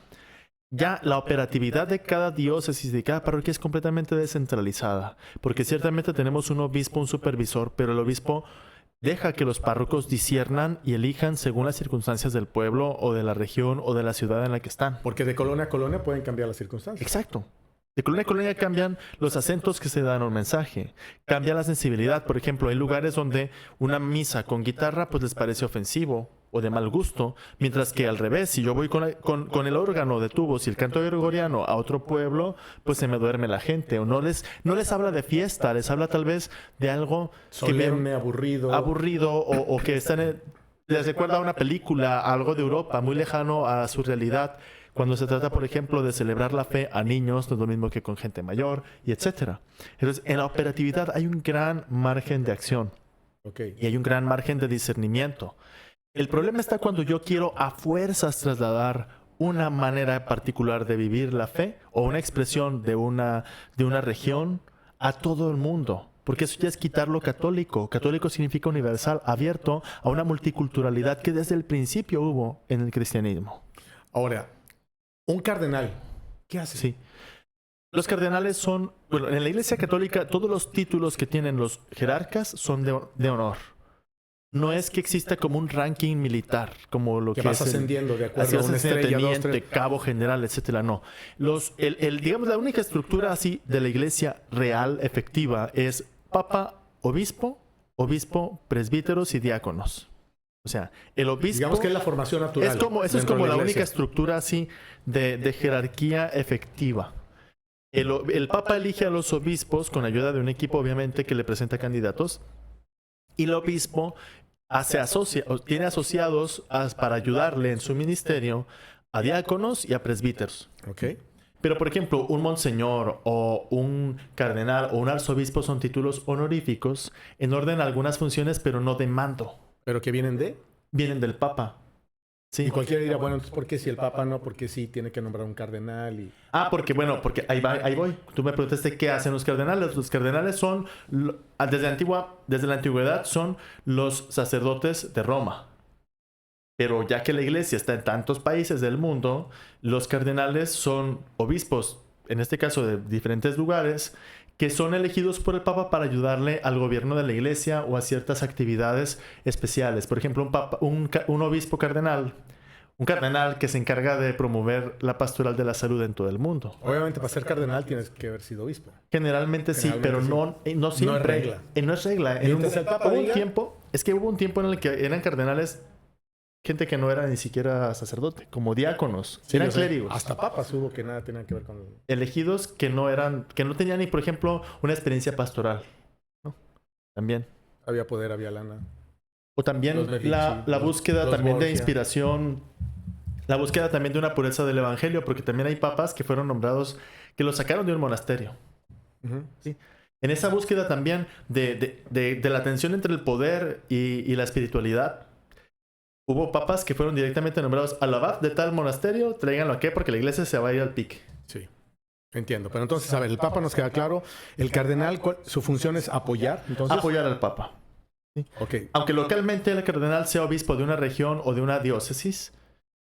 ya la operatividad de cada diócesis, de cada parroquia es completamente descentralizada. Porque ciertamente tenemos un obispo, un supervisor, pero el obispo deja que los párrocos disciernan y elijan según las circunstancias del pueblo o de la región o de la ciudad en la que están. Porque de colonia a colonia pueden cambiar las circunstancias. Exacto. De colonia a colonia cambian los acentos que se dan a un mensaje, cambia la sensibilidad. Por ejemplo, hay lugares donde una misa con guitarra pues les parece ofensivo o de mal gusto, mientras que al revés, si yo voy con el órgano de tubos y el canto gregoriano a otro pueblo, pues se me duerme la gente, o no les habla de fiesta, les habla tal vez de algo solemne, aburrido o que les recuerda a una película, a algo de Europa, muy lejano a su realidad. Cuando se trata, por ejemplo, de celebrar la fe a niños, no es lo mismo que con gente mayor, y etcétera. Entonces, en la operatividad hay un gran margen de acción. Okay. Y hay un gran margen de discernimiento. El problema está cuando yo quiero a fuerzas trasladar una manera particular de vivir la fe o una expresión de una región a todo el mundo. Porque eso ya es quitar lo católico. Católico significa universal, abierto a una multiculturalidad que desde el principio hubo en el cristianismo. Ahora, un cardenal, ¿qué hace? Sí. Los cardenales son, bueno, en la Iglesia Católica todos los títulos que tienen los jerarcas son de honor. No es que exista como un ranking militar, como lo que vas es ascendiendo de acuerdo a una estrella, teniente, cabo general, etcétera. No. Digamos, la única estructura así de la Iglesia real, efectiva, es papa, obispo, presbíteros y diáconos. O sea, el obispo... Digamos que es la formación natural. Eso es como la única estructura así de jerarquía efectiva. El Papa elige a los obispos con ayuda de un equipo, obviamente, que le presenta candidatos. Y el obispo tiene asociados para ayudarle en su ministerio a diáconos y a presbíteros. Okay. Pero, por ejemplo, un monseñor o un cardenal o un arzobispo son títulos honoríficos en orden a algunas funciones, pero no de mando. ¿Pero que vienen de? Vienen del Papa. Sí. Y cualquiera dirá, bueno, entonces, ¿por qué si el Papa no? Porque sí tiene que nombrar un cardenal. Porque ahí voy. Tú me preguntaste qué hacen los cardenales. Los cardenales son, desde la antigüedad, son los sacerdotes de Roma. Pero ya que la iglesia está en tantos países del mundo, los cardenales son obispos, en este caso de diferentes lugares, que son elegidos por el Papa para ayudarle al gobierno de la iglesia o a ciertas actividades especiales. Por ejemplo, un obispo cardenal, un cardenal que se encarga de promover la pastoral de la salud en todo el mundo. Obviamente, para ser cardenal tienes que haber sido obispo. Generalmente sí, pero sí. No siempre. No es regla. No es regla. Hubo un tiempo en el que eran cardenales gente que no era ni siquiera sacerdote, como diáconos, Sí, eran clérigos. Hasta papas hubo que nada tenían que ver con... Elegidos que no tenían ni, por ejemplo, una experiencia pastoral, ¿no? También. Había poder, había lana. O también Medici, la búsqueda también Borgia. de inspiración, la búsqueda también de una pureza del evangelio, porque también hay papas que fueron nombrados, que los sacaron de un monasterio. Uh-huh. ¿Sí? En esa búsqueda también de la tensión entre el poder y la espiritualidad, hubo papas que fueron directamente nombrados al abad de tal monasterio, tráiganlo aquí porque la iglesia se va a ir al pique. Sí, entiendo. Pero entonces, a ver, el Papa nos queda claro. El cardenal, su función es apoyar. Entonces, apoyar al Papa. ¿Sí? Okay. Aunque localmente el cardenal sea obispo de una región o de una diócesis,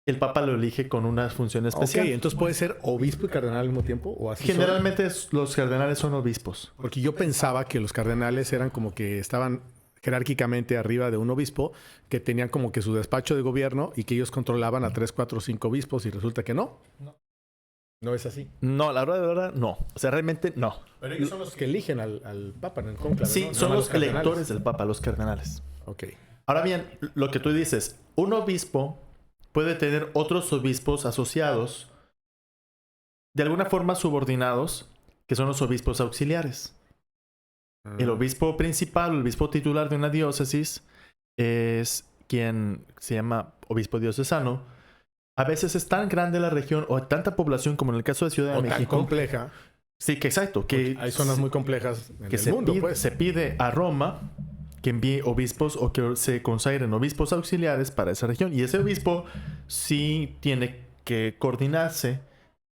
el Papa lo elige con una función especial. Ok, entonces puede ser obispo y cardenal al mismo tiempo, o así. Generalmente los cardenales son obispos. Porque yo pensaba que los cardenales eran como que estaban jerárquicamente arriba de un obispo, que tenían como que su despacho de gobierno y que ellos controlaban a 3, 4, 5 obispos, y resulta que no. No es así. No, la verdad, no. O sea, realmente no. Pero ellos son los que eligen al Papa en el cónclave, Sí, ¿no? son No, los electores del Papa, los cardenales. Ok. Ahora bien, lo que tú dices, un obispo puede tener otros obispos asociados, de alguna forma subordinados, que son los obispos auxiliares. El obispo principal, el obispo titular de una diócesis, es quien se llama obispo diocesano. A veces es tan grande la región o tanta población como en el caso de Ciudad de México. Tan compleja. Sí, que exacto. Que hay zonas muy complejas en el mundo, pues. Se pide a Roma que envíe obispos o que se consagren obispos auxiliares para esa región. Y ese obispo sí tiene que coordinarse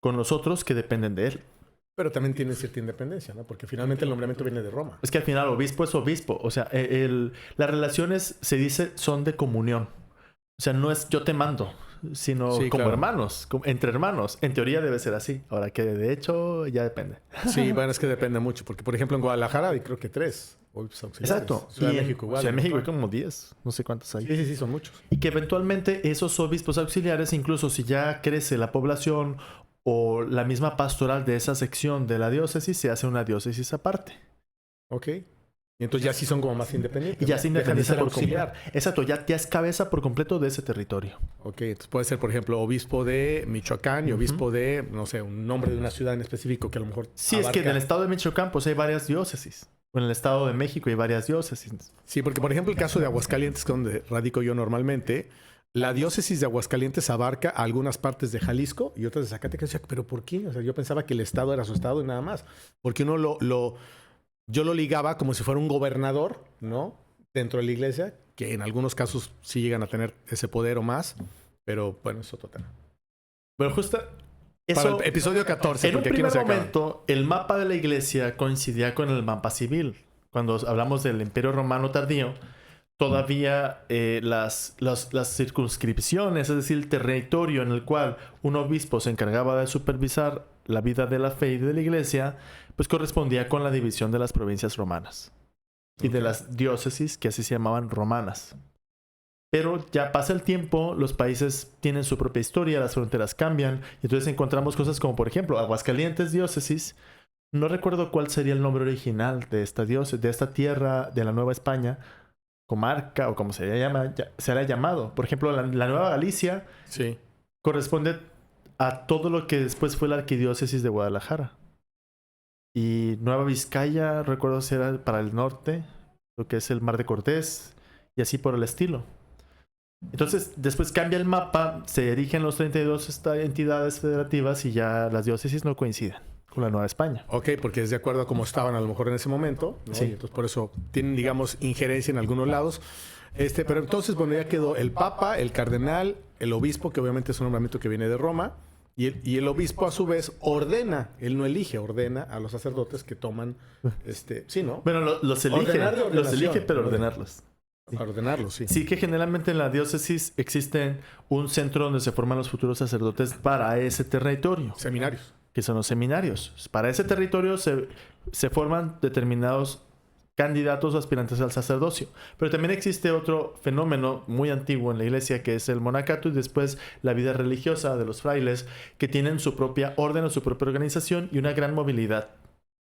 con los otros que dependen de él. Pero también tiene cierta independencia, ¿no? Porque finalmente el nombramiento viene de Roma. Es que al final obispo es obispo. O sea, las relaciones, se dice, son de comunión. O sea, no es yo te mando, sino sí, como hermanos, entre hermanos. En teoría debe ser así. Ahora que de hecho ya depende. Sí, bueno, es que depende mucho. Porque, por ejemplo, en Guadalajara hay creo que 3 obispos auxiliares. Exacto. Ciudad de México igual. Ciudad de México hay como 10. No sé cuántos hay. Sí, son muchos. Y que eventualmente esos obispos auxiliares, incluso si ya crece la población o la misma pastoral de esa sección de la diócesis se hace una diócesis aparte. Ok. Y entonces ya sí son como más independientes. Y ya se independiza por auxiliar. completo. Exacto, ya es cabeza por completo de ese territorio. Ok, entonces puede ser, por ejemplo, obispo de Michoacán y obispo de, no sé, un nombre de una ciudad en específico que a lo mejor Sí, es que en el estado de Michoacán pues hay varias diócesis. O en el estado de México hay varias diócesis. Sí, porque por ejemplo el caso de Aguascalientes, que es donde radico yo normalmente, la diócesis de Aguascalientes abarca algunas partes de Jalisco y otras de Zacatecas. O sea, ¿pero por qué? O sea, yo pensaba que el estado era su estado y nada más. Porque yo lo ligaba como si fuera un gobernador, ¿no? Dentro de la iglesia, que en algunos casos sí llegan a tener ese poder o más, pero bueno, es otro tema. Pero justo Para eso, el episodio 14, en un porque aquí no primer se acaba. momento, el mapa de la iglesia coincidía con el mapa civil. Cuando hablamos del Imperio Romano tardío, todavía las circunscripciones, es decir, el territorio en el cual un obispo se encargaba de supervisar la vida de la fe y de la iglesia, pues correspondía con la división de las provincias romanas y de las diócesis, que así se llamaban romanas. Pero ya pasa el tiempo, los países tienen su propia historia, las fronteras cambian, y entonces encontramos cosas como, por ejemplo, Aguascalientes diócesis. No recuerdo cuál sería el nombre original de esta diócesis, de esta tierra de la Nueva España, comarca o como se haya llamado. Por ejemplo, la Nueva Galicia Sí. corresponde a todo lo que después fue la arquidiócesis de Guadalajara. Y Nueva Vizcaya, recuerdo si era para el norte, lo que es el Mar de Cortés, y así por el estilo. Entonces, después cambia el mapa, se erigen los 32 entidades federativas y ya las diócesis no coinciden con la Nueva España. Ok, porque es de acuerdo a cómo estaban a lo mejor en ese momento, ¿no? Sí. Y entonces por eso tienen, digamos, injerencia en algunos lados. Pero entonces, bueno, ya quedó el Papa, el Cardenal, el Obispo, que obviamente es un nombramiento que viene de Roma, y el Obispo a su vez ordena, él no elige, ordena a los sacerdotes que toman, sí, ¿no? Bueno, los elige, Ordenar de los elige, ordenación. pero ordenarlos. A ordenarlos, sí. Sí que generalmente en la diócesis existe un centro donde se forman los futuros sacerdotes para ese territorio, Seminarios. que son los seminarios. Para ese territorio se forman determinados candidatos o aspirantes al sacerdocio. Pero también existe otro fenómeno muy antiguo en la iglesia, que es el monacato y después la vida religiosa de los frailes, que tienen su propia orden o su propia organización y una gran movilidad.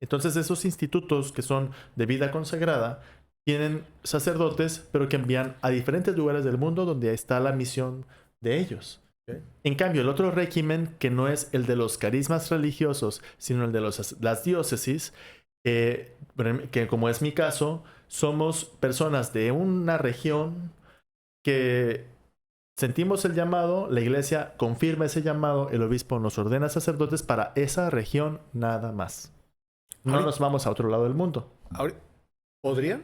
Entonces esos institutos que son de vida consagrada tienen sacerdotes, pero que envían a diferentes lugares del mundo donde está la misión de ellos. Okay. En cambio, el otro régimen, que no es el de los carismas religiosos, sino el de las diócesis, que como es mi caso, somos personas de una región que sentimos el llamado, la iglesia confirma ese llamado, el obispo nos ordena sacerdotes para esa región nada más. No nos vamos a otro lado del mundo. ¿Podrían?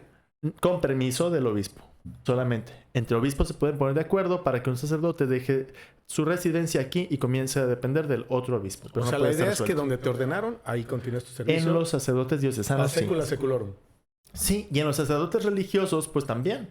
Con permiso del obispo, solamente. Entre obispos se pueden poner de acuerdo para que un sacerdote deje su residencia aquí y comience a depender del otro obispo. Pero O sea, la idea es que donde te ordenaron, ahí continúes tu servicio. en los sacerdotes diocesanos, A secula seculorum. Sí, y en los sacerdotes religiosos, pues también.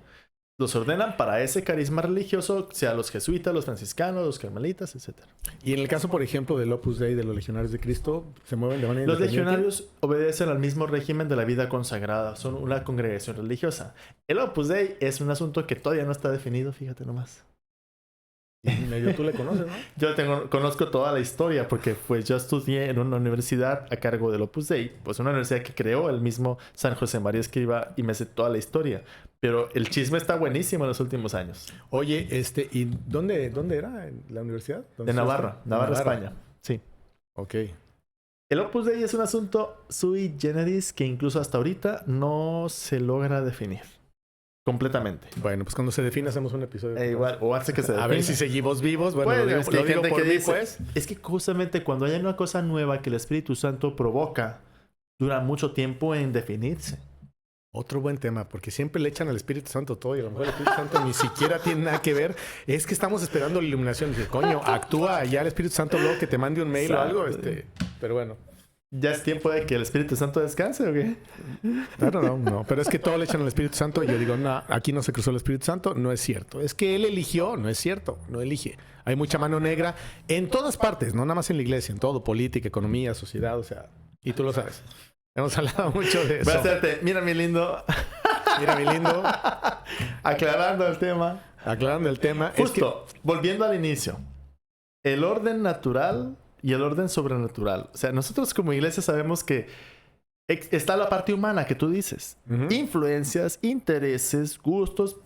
Los ordenan para ese carisma religioso, sea los jesuitas, los franciscanos, los carmelitas, etc. Y en el caso, por ejemplo, del Opus Dei de los Legionarios de Cristo, ¿se mueven de manera Los independiente? legionarios obedecen al mismo régimen de la vida consagrada. Son una congregación religiosa. El Opus Dei es un asunto que todavía no está definido, fíjate nomás. Y medio tú le conoces, ¿no? Yo conozco toda la historia porque pues yo estudié en una universidad a cargo del Opus Dei, pues una universidad que creó el mismo San José María Escrivá y me sé toda la historia. Pero el chisme está buenísimo en los últimos años. Oye, ¿y dónde era? ¿En la universidad? De Navarra, España. Sí. Ok. El Opus Dei es un asunto sui generis que incluso hasta ahorita no se logra definir completamente. Bueno, pues cuando se define hacemos un episodio. Igual, o hace que se defina. A ver si seguimos vivos. Bueno, Pues, lo es que hay digo gente por que mí, dice, pues. es que justamente cuando hay una cosa nueva que el Espíritu Santo provoca, dura mucho tiempo en definirse. Otro buen tema, porque siempre le echan al Espíritu Santo todo y a lo mejor el Espíritu Santo ni siquiera tiene nada que ver. Es que estamos esperando la iluminación. Dice, coño, actúa ya el Espíritu Santo luego que te mande un mail o algo. Pero bueno. ¿Ya es tiempo de que el Espíritu Santo descanse o qué? Claro, no. Pero es que todo le echan al Espíritu Santo y yo digo, no, aquí no se cruzó el Espíritu Santo. No es cierto. Es que él eligió. No es cierto. No elige. Hay mucha mano negra en todas partes, no nada más en la iglesia, en todo. Política, economía, sociedad, o sea. Y tú lo sabes. Hemos hablado mucho de eso. Voy a hacerte, mira mi lindo. Mira, mi lindo. Aclarando el tema. Aclarando el tema. Justo, volviendo al inicio. El orden natural y el orden sobrenatural. O sea, nosotros como iglesia sabemos que está la parte humana que tú dices. Influencias, intereses, gustos,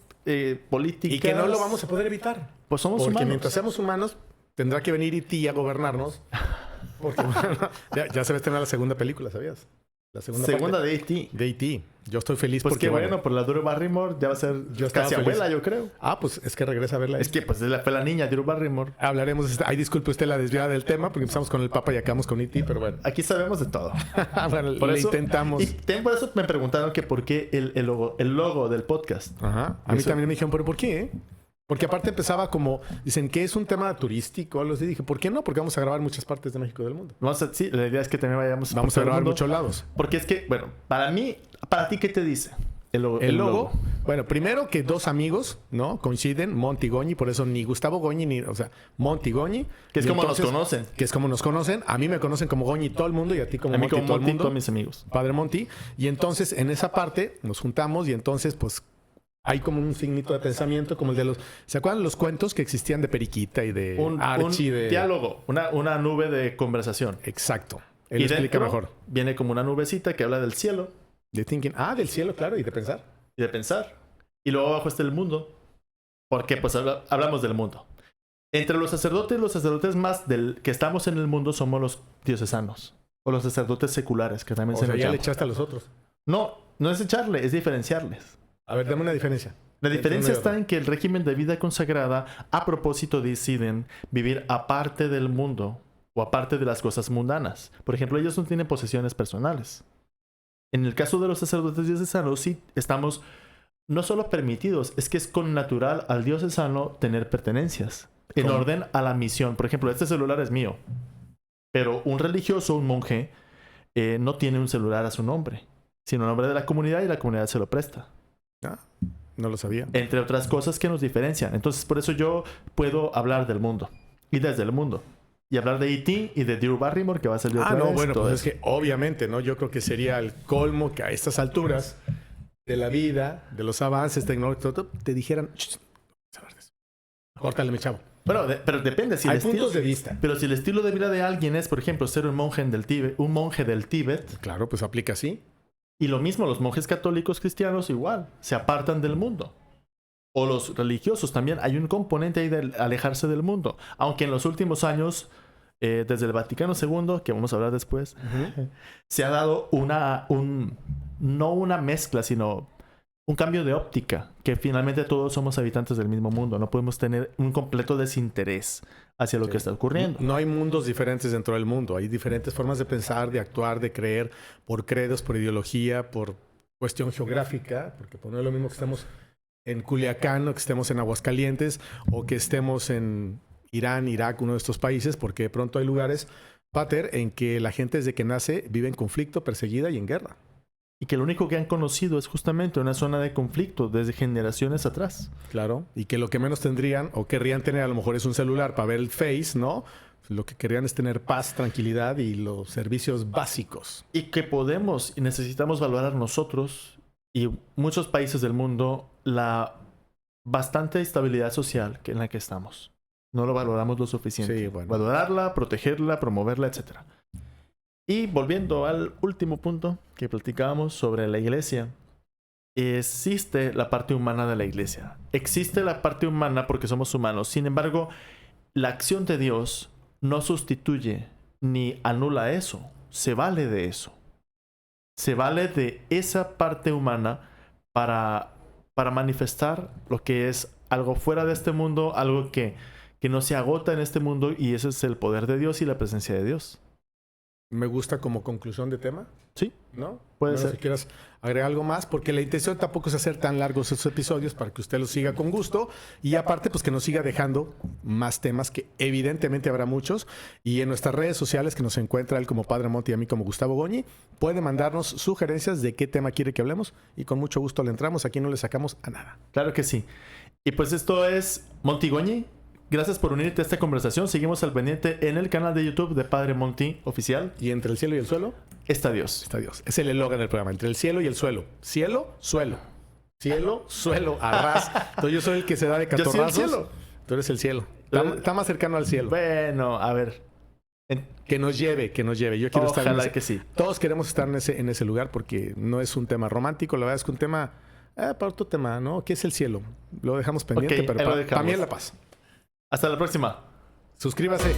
políticas. Y que no lo vamos a poder evitar. Pues somos porque humanos. mientras seamos humanos, tendrá que venir E.T. a gobernarnos. Porque bueno, ya se va a estrenar la segunda película, ¿sabías? La segunda de E.T. De E.T. Yo estoy feliz Pues porque... qué bueno, por la Drew Barrymore ya va a ser casi abuela, yo creo. Ah, pues es que regresa a verla. Es que pues fue la niña, Drew Barrymore. Hablaremos... Ay, disculpe usted la desviada del tema, porque empezamos con el Papa y acabamos con E.T., pero bueno. Aquí sabemos de todo. Bueno, por le eso, intentamos. Y por eso me preguntaron que por qué el logo del podcast. Ajá. A mí también me dijeron, ¿pero por qué? Porque aparte empezaba como... Dicen que es un tema turístico o algo así. Dije, ¿por qué no? Porque vamos a grabar en muchas partes de México y del mundo. Sí, la idea es que también vamos a grabar en muchos lados. Porque es que, bueno, para ti, ¿qué te dice el logo? Bueno, primero que dos amigos, ¿no? Coinciden, Monty y Goñi, por eso ni Gustavo Goñi ni... O sea, Monty y Goñi. Que es como nos conocen. Que es como nos conocen. A mí me conocen como Goñi todo el mundo y a ti como a mí Monty como todo el mundo. Todos mis amigos. Padre Monty. Y entonces, en esa parte, nos juntamos y entonces, pues... Hay como un signito de pensamiento, como el de los... ¿Se acuerdan los cuentos que existían de Periquita y de Archie? Un diálogo, una nube de conversación. Exacto. Él explica mejor. Viene como una nubecita que habla del cielo. De thinking. Ah, del cielo, claro, y de pensar. Y de pensar. Y luego abajo está el mundo. Porque pues hablamos del mundo. Entre los sacerdotes más que estamos en el mundo somos los diocesanos. O los sacerdotes seculares, que también se les llaman. Ya le echaste a los otros. No es echarle, es diferenciarles. A ver, dame una diferencia. La diferencia está en que el régimen de vida consagrada, a propósito, deciden vivir aparte del mundo o aparte de las cosas mundanas. Por ejemplo, ellos no tienen posesiones personales. En el caso de los sacerdotes diocesanos, sí estamos no solo permitidos, es que es connatural al diocesano tener pertenencias en orden a la misión. Por ejemplo, este celular es mío, pero un religioso, un monje, no tiene un celular a su nombre, sino a nombre de la comunidad y la comunidad se lo presta. Ah, no lo sabía. Entre otras cosas que nos diferencian. Entonces, por eso yo puedo hablar del mundo. Y desde el mundo. Y hablar de E.T. y de Drew Barrymore, que va a ser yo otra vez. Bueno, pues es que obviamente, ¿no? Yo creo que sería el colmo que a estas alturas de la vida, de los avances tecnológicos, te dijeran... Córtale, mi chavo. Bueno, pero depende. Hay puntos de vista. Pero si el estilo de vida de alguien es, por ejemplo, ser un monje del Tíbet... Claro, pues aplica así. Y lo mismo, los monjes católicos cristianos igual, se apartan del mundo. O los religiosos también, hay un componente ahí de alejarse del mundo. Aunque en los últimos años, desde el Vaticano II, que vamos a hablar después, se ha dado no una mezcla, sino un cambio de óptica, que finalmente todos somos habitantes del mismo mundo. No podemos tener un completo desinterés hacia lo que está ocurriendo. No hay mundos diferentes dentro del mundo. Hay diferentes formas de pensar, de actuar, de creer, por credos, por ideología, por cuestión geográfica, porque pues no es lo mismo que estemos en Culiacán o que estemos en Aguascalientes o que estemos en Irán, Irak, uno de estos países, porque de pronto hay lugares, Pater, en que la gente desde que nace vive en conflicto, perseguida y en guerra. Y que lo único que han conocido es justamente una zona de conflicto desde generaciones atrás. Claro. Y que lo que menos tendrían o querrían tener a lo mejor es un celular para ver el Face, ¿no? Lo que querían es tener paz, tranquilidad y los servicios básicos. Y que podemos y necesitamos valorar nosotros y muchos países del mundo la bastante estabilidad social en la que estamos. No lo valoramos lo suficiente. Sí, bueno. Valorarla, protegerla, promoverla, etc. Y volviendo al último punto que platicábamos sobre la iglesia, existe la parte humana de la iglesia. Existe la parte humana porque somos humanos. Sin embargo, la acción de Dios no sustituye ni anula eso. Se vale de eso. Se vale de esa parte humana para manifestar lo que es algo fuera de este mundo, algo que no se agota en este mundo, y ese es el poder de Dios y la presencia de Dios. Me gusta como conclusión de tema. Sí, ¿no? Puede ser. Si quieras agregar algo más, porque la intención tampoco es hacer tan largos estos episodios para que usted los siga con gusto y aparte pues que nos siga dejando más temas, que evidentemente habrá muchos, y en nuestras redes sociales, que nos encuentra él como Padre Monty y a mí como Gustavo Goñi, puede mandarnos sugerencias de qué tema quiere que hablemos y con mucho gusto le entramos. Aquí no le sacamos a nada. Claro que sí. Y pues esto es Monty Goñi. Gracias por unirte a esta conversación. Seguimos al pendiente en el canal de YouTube de Padre Monty Oficial. Y entre el cielo y el suelo está Dios. Está Dios. Es el eslogan del programa. Entre el cielo y el suelo. Cielo, suelo. Cielo, suelo, arras. Entonces yo soy el que se da de catorrazos. Yo soy el cielo. Tú eres el cielo. Está más cercano al cielo. Bueno, a ver. Que nos lleve. Yo quiero estar Ojalá que sí. Todos queremos estar en ese lugar porque no es un tema romántico. La verdad es que un tema... para otro tema, ¿no? ¿Qué es el cielo? Lo dejamos pendiente, Ok, pero ahí lo para mí es dejamos. la paz. Hasta la próxima. Suscríbase.